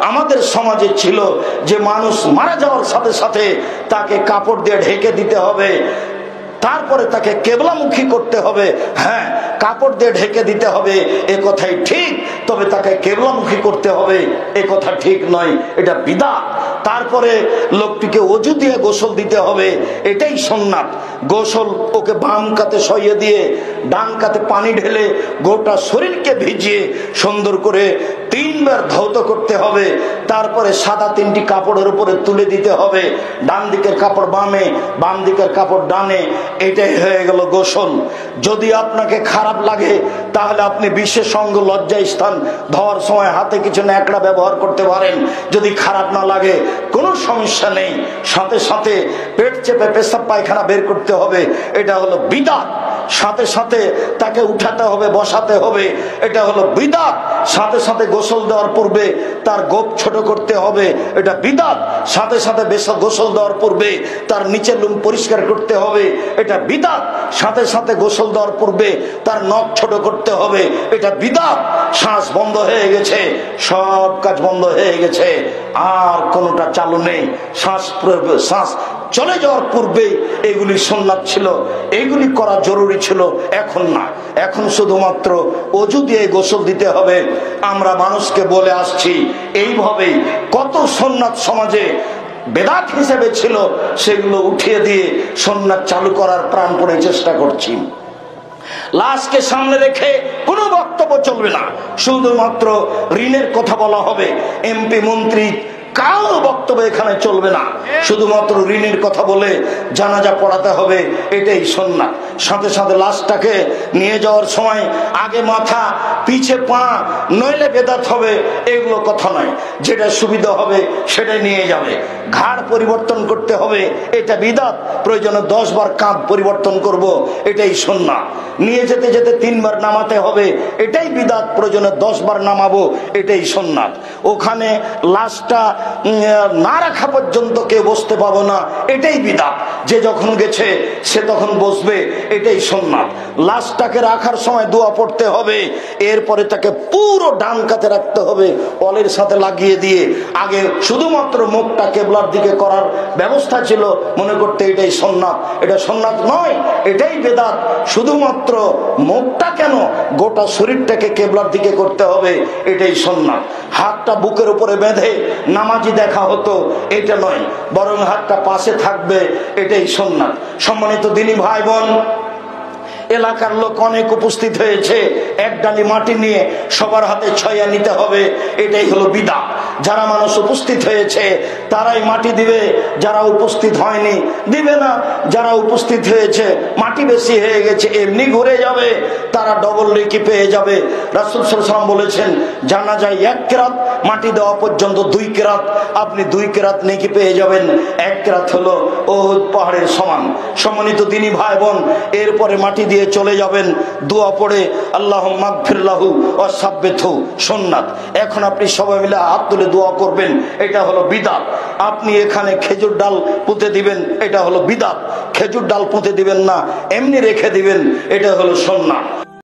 আমাদের সমাজে ছিল যে মানুষ মারা যাওয়ার সাথে সাথে তাকে কাপড় দিয়ে ঢেকে দিতে হবে, তারপরে তাকে কেবলামুখী করতে হবে। হ্যাঁ, কাপড় দিয়ে ঢেকে দিতে হবে এ কথাই ঠিক, তবে তাকে কেবলামুখী করতে হবে এ কথা ঠিক নয়, এটা বিদআত। তারপরে লোকটিকে ওযু দিয়ে গোসল দিতে হবে, এটাই সুন্নাত। গোসল ওকে বাম কাতে শইয়ে দিয়ে ডান কাতে পানি ঢেলে গোটা শরীরকে ভিজিয়ে সুন্দর করে 3 বার ধৌত করতে হবে। তারপরে সাদা 3টি কাপড়ের উপরে তুলে দিতে হবে, ডান দিকের কাপড় বামে, বাম দিকের কাপড় ডানে। এটাই হয়ে গেল গোসল। যদি আপনাকে খারাপ লাগে তাহলে আপনি বিশেষ অঙ্গ লজ্জা স্থান ধোয়ার সময় হাতে কিছু ন্যাকড়া ব্যবহার করতে পারেন। যদি খারাপ না লাগে কোনো সমস্যা নেই, সাথে সাথে পেট চেপে পেশাব পায়খানা বের করতে হবে, এটা হলো বিদআত। সাথে সাথে তাকে উঠাতে হবে, বসাতে হবে, এটা হলো বিদআত। সাথে সাথে গোসল দেওয়ার পূর্বে তার গোপ ছোট করতে হবে, এটা বিদআত। সাথে সাথে গোসল দেওয়ার পূর্বে তার নিচের লোম পরিষ্কার করতে হবে, এটা বিদআত। সাথে সাথে গোসল দেওয়ার পূর্বে তার নখ ছোট করতে হবে, এটা বিদআত। শ্বাস বন্ধ হয়ে গেছে, সব কাজ বন্ধ হয়ে গেছে, আর কোনোটা চালু নেই। শ্বাস চলে যাওয়ার পূর্বে এগুলি সুন্নাত ছিল, এগুলি করা জরুরি ছিল। এখন না, এখন শুধুমাত্র ওযু দিয়ে গোসল দিতে হবে। আমরা মানুষকে বলে আসছি এইভাবেই কত সুন্নাত সমাজে বেদাত হিসেবে ছিল, সেগুলো উঠিয়ে দিয়ে সুন্নাত চালু করার প্রাণপণে চেষ্টা করছি। লাশকে সামনে রেখে কোনো বক্তব্য চলবে না, শুধুমাত্র ঋণের কথা বলা হবে। এমপি মন্ত্রী কারো বক্তব্য এখানে চলবে না, শুধুমাত্র ঋণের কথা বলে জানাজা পড়াতে হবে, এটাই সুন্নাত। সাথে সাথে লাশটাকে নিয়ে যাওয়ার সময় আগে মাথা পিছে পা, নইলে বেদাত হবে, এগুলো কথা নয়। যেটা সুবিধা হবে সেটাই নিয়ে যাবে। ঘাড় পরিবর্তন করতে হবে, এটা বিদআত। প্রয়োজনে 10 বার কাঁধ পরিবর্তন করব, এটাই সুন্নাত। নিয়ে যেতে যেতে 3 বার নামাতে হবে, এটাই বিদআত। প্রয়োজনে 10 বার নামাবো, এটাই সুন্নাত। ওখানে লাশটা না রাখা পর্যন্ত কেউ বসতে পাবো না, এটাই বিদআত। যে যখন গেছে সে তখন বসবে, এটাই সুন্নাত। লাশটাকে রাখার সময় দোয়া পড়তে হবে, এরপরে তাকে পুরো ডান কাতে রাখতে হবে, অলের সাথে লাগিয়ে দিয়ে। আগে শুধুমাত্র মুখটা কেবলার দিকে করার ব্যবস্থা ছিল, মনে করতে এটাই সুন্নাত। এটা সুন্নাত নয়, এটাই বিদআত। শুধুমাত্র মুখটা কেন, গোটা শরীরটাকে কেবলার দিকে করতে হবে, এটাই সুন্নাত। হাতটা বুকের উপরে বেঁধে নামাজি দেখা হতো, এটা নয়, বরং হাতটা পাশে থাকবে, এটাই সুন্নাত। সম্মানিত দিনী ভাই বোন, এলাকার লোক অনেক উপস্থিত হয়েছে, এক ডালি মাটি নিয়ে সবার হাতে ছয়া নিতে হবে, এটাই হলো বিদআত। যারা মানুষ উপস্থিত হয়েছে তারাই মাটি দিবে, যারা উপস্থিত হয়নি দিবে না। যারা উপস্থিত হয়েছে মাটি বেশি হয়ে গেছে, এমনি ঘুরে যাবে, তারা ডবল নেকি পেয়ে যাবে। রাসূল সাল্লাল্লাহু আলাইহি ওয়াসাল্লাম বলেছেন, জানাজায় 1 কেরাত, মাটি দেওয়া পর্যন্ত 2 কেরাত, আপনি 2 কেরাত নেকি পেয়ে যাবেন। 1 কেরাত হলো উহুদ পাহাড়ের সমান। সম্মানিত দিনী ভাই বোন, এরপরে মাটি দিয়ে চলে যাবেন, দোয়া পড়ে আল্লাহুম্মা গফির লাহু ওয়া সাব্বিতহু, সুন্নাত। এখন আপনি সবাই মিলে হাত তুলে দোয়া করবেন, এটা হলো বিদআত। আপনি এখানে খেজুর ডাল পুঁতে দিবেন, এটা হলো বিদআত। খেজুর ডাল পুঁতে দিবেন না, এমনি রেখে দিবেন, এটা হলো সুন্নাত।